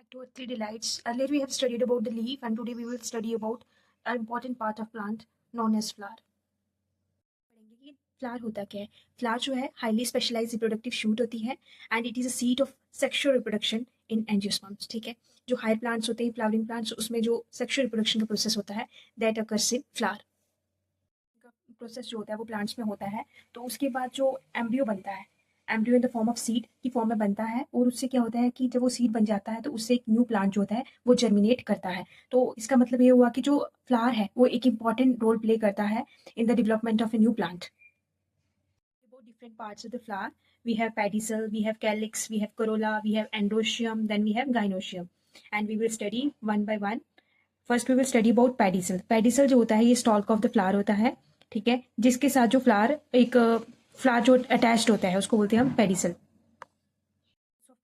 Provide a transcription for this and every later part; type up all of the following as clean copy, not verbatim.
Back to Earthly Delights. Earlier we have studied about the leaf, and today we will study about an important part of plant known as flower. पढ़ेंगे कि flower होता क्या है. Flower जो है highly specialised reproductive shoot होती है and it is a seat of sexual reproduction in angiosperms. ठीक है, जो हायर प्लांट्स होते हैं, फ्लावरिंग प्लांट्स, उसमें जो सेक्सुअल रिप्रोडक्शन का प्रोसेस होता है that occurs in flower. Process जो होता है वो प्लांट्स में होता है. तो उसके बाद जो एम्ब्रियो बनता है, embryo in the form of seed की फॉर्म में बनता है, और उससे क्या होता है कि जब वो सीड बन जाता है तो उससे एक न्यू प्लांट जो होता है वो जर्मिनेट करता है. तो इसका मतलब ये हुआ कि जो फ्लावर है वो एक इंपॉर्टेंट रोल प्ले करता है in the development of a new plant. About different parts of the flower, we have pedicel, we have calyx, we have corolla, we have endoecium, then we have gynoecium, and we will study one by one. First we will study about pedicel. Pedicel जो होता है ये stock of the flower होता है. ठीक है, जिसके साथ जो फ्लावर फ्लावर जो अटैच्ड होता है उसको बोलते हैं हम पेडिसल.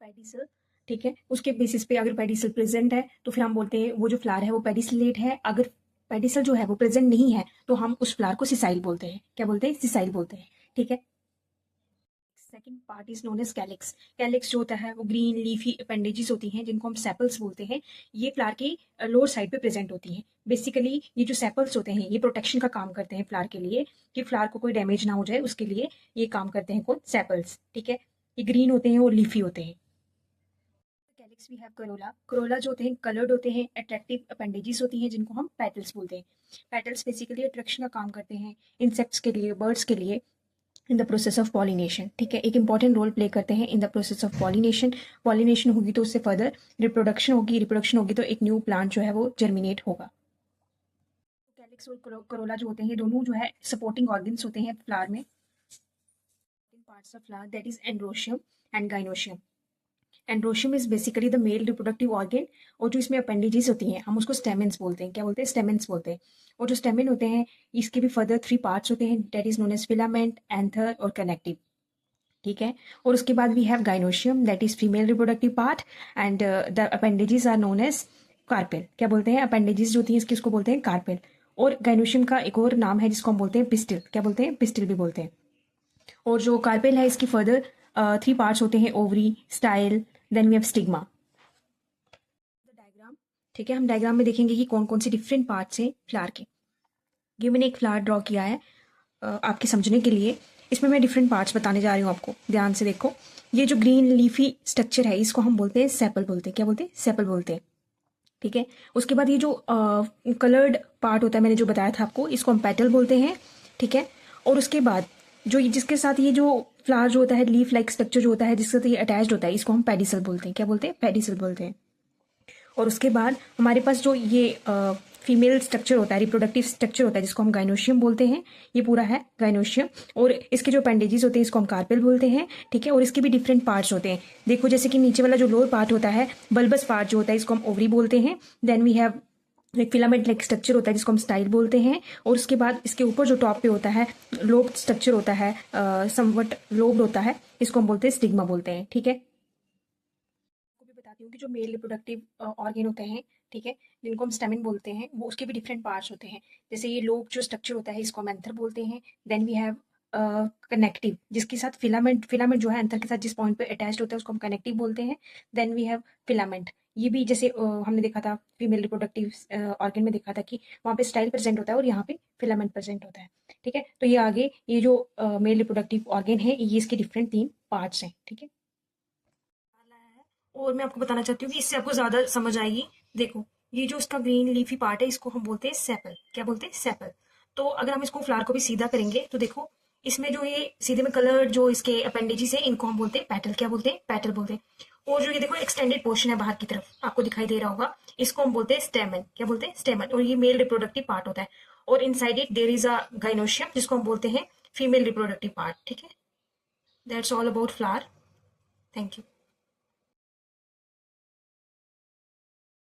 पेडिसल, ठीक है, उसके बेसिस पे अगर पेडिसल प्रेजेंट है तो फिर हम बोलते हैं वो जो फ्लावर है वो पेडिसलेट है. अगर पेडिसल जो है वो प्रेजेंट नहीं है तो हम उस फ्लावर को सिसाइल बोलते हैं. क्या बोलते हैं? सिसाइल बोलते हैं. ठीक है. Second part is known as calyx. Calyx जो होता है वो ग्रीन लीफी अपेंडेजेस होती हैं जिनको हम सेपल्स बोलते हैं. ये फ्लावर की लोअर साइड पे प्रेजेंट होती हैं. बेसिकली ये जो सेपल्स होते हैं ये प्रोटेक्शन का काम करते हैं फ्लावर के लिए, कि फ्लावर को कोई डैमेज ना हो जाए, उसके लिए ये काम करते हैं कौन? सेपल्स. ठीक है, ये ग्रीन होते हैं और लीफी होते हैं. Calyx we have corolla. Corolla जो होते हैं कलर्ड होते हैं, अट्रैक्टिव अपेंडेजेस होती हैं जिनको हम पेटल्स बोलते हैं. पेटल्स बेसिकली अट्रैक्शन का काम करते हैं इंसेक्ट्स के लिए, बर्ड्स के लिए in the process of pollination. ठीक है, एक इंपॉर्टेंट रोल प्ले करते हैं in the process of pollination. Pollination होगी तो उससे फर्दर रिप्रोडक्शन होगी, रिप्रोडक्शन होगी तो एक न्यू प्लांट जो है वो जर्मिनेट होगा. कैलिक्स और करोला जो होते हैं ये दोनों जो है सपोर्टिंग ऑर्गन्स होते हैं फ्लावर में. Parts of flower that is androecium and gynoecium. Androecium is basically the male reproductive organ, और जो इसमें अपेंडेजेस होती हैं हम उसको स्टेमेंस बोलते हैं. क्या बोलते हैं? स्टेमेंस बोलते हैं. और जो स्टेमेन होते हैं इसके भी फर्दर 3 पार्ट्स होते हैं that is known as filament, anther और कनेक्टिव. ठीक है, और उसके बाद we have gynoecium that is female reproductive part and the appendages are known as carpel. क्या बोलते हैं? अपेंडेजेस जो होती हैं इसकी उसको बोलते हैं कार्पेल. और गाइनोशियम का एक और नाम है जिसको हम बोलते हैं पिस्टिल. क्या बोलते हैं? पिस्टिल भी बोलते हैं. और जो कार्पेल है इसकी फर्दर 3 पार्ट्स होते हैं, ovary, style, then we have stigma. Diagram. ठीक है, हम डायग्राम में देखेंगे कि कौन कौन से डिफरेंट पार्ट्स हैं फ्लावर के. ये मैंने एक फ्लावर ड्रॉ किया है आपके समझने के लिए. इसमें मैं डिफरेंट पार्ट्स बताने जा रही हूँ आपको. ध्यान से देखो, ये जो ग्रीन लीफी स्ट्रक्चर है इसको हम बोलते हैं सेपल बोलते हैं. क्या बोलते हैं? सेपल बोलते हैं. ठीक है, उसके बाद ये जो कलर्ड पार्ट होता है मैंने जो बताया था आपको, इसको हम पेटल बोलते हैं. ठीक है, और उसके बाद जो जिसके साथ ये जो फ्लावर जो होता है लीफ लाइक स्ट्रक्चर जो होता है जिसके साथ ये अटैच्ड होता है इसको हम पेडिसल बोलते हैं. क्या बोलते हैं? पेडिसल बोलते हैं. और उसके बाद हमारे पास जो ये फीमेल स्ट्रक्चर होता है, रिप्रोडक्टिव स्ट्रक्चर होता है जिसको हम गाइनोशियम बोलते हैं, ये पूरा है गाइनोशियम. और इसके जो अपेंडेजेस होते हैं इसको हम कार्पेल बोलते हैं. ठीक है, और इसके भी डिफरेंट पार्ट्स होते हैं. देखो जैसे कि नीचे वाला जो लोअर पार्ट होता है, बल्बस पार्ट जो होता है इसको हम ओवरी बोलते हैं. देन वी हैव एक फिलामेंट लाइक स्ट्रक्चर होता है जिसको हम स्टाइल बोलते हैं. और उसके बाद इसके ऊपर जो टॉप पे होता है लोब स्ट्रक्चर होता है, समवट लोब्ड होता है, इसको हम बोलते हैं स्टिग्मा बोलते हैं. ठीक है, आपको भी बताती हूँ कि जो मेल रिप्रोडक्टिव ऑर्गन होते हैं, ठीक है, जिनको हम स्टेमिन बोलते हैं, वो उसके भी डिफरेंट पार्ट्स होते हैं. जैसे ये लोब जो स्ट्रक्चर होता है इसको हम एंथर बोलते हैं. देन वी हैव कनेक्टिव जिसके साथ फिलामेंट, फिलामेंट जो है एंथर के साथ जिस पॉइंट पे अटैच्ड होता है उसको हम कनेक्टिव बोलते हैं. Then we have filament. ये भी जैसे हमने देखा था फीमेल रिप्रोडक्टिव ऑर्गन में देखा था कि वहाँ पे स्टाइल प्रेजेंट होता है और यहाँ पे फिलामेंट प्रेजेंट होता है. ठीक है, तो ये आगे ये जो मेल रिप्रोडक्टिव ऑर्गन है ये इसके डिफरेंट 3 पार्ट्स हैं. ठीक है, और मैं आपको बताना चाहती हूँ कि इससे आपको ज्यादा समझ आएगी. देखो ये जो इसका ग्रीन लीफी पार्ट है इसको हम बोलते हैं सेपल. क्या बोलते हैं? सेपल. तो अगर हम इसको फ्लावर को भी सीधा करेंगे तो देखो इसमें जो ये सीधे में कलर जो इसके अपेंडेजेस है इनको हम बोलते हैं पेटल. क्या बोलते हैं? पेटल बोलते हैं. और जो ये देखो एक्सटेंडेड पोर्शन है बाहर की तरफ आपको दिखाई दे रहा होगा, इसको हम बोलते हैं स्टेमन. क्या बोलते हैं? स्टेमन. और ये मेल रिप्रोडक्टिव पार्ट होता है. और inside it there is a gynoecium जिसको हम बोलते हैं फीमेल रिप्रोडक्टिव पार्ट. ठीक है, that's all about flower. Thank you.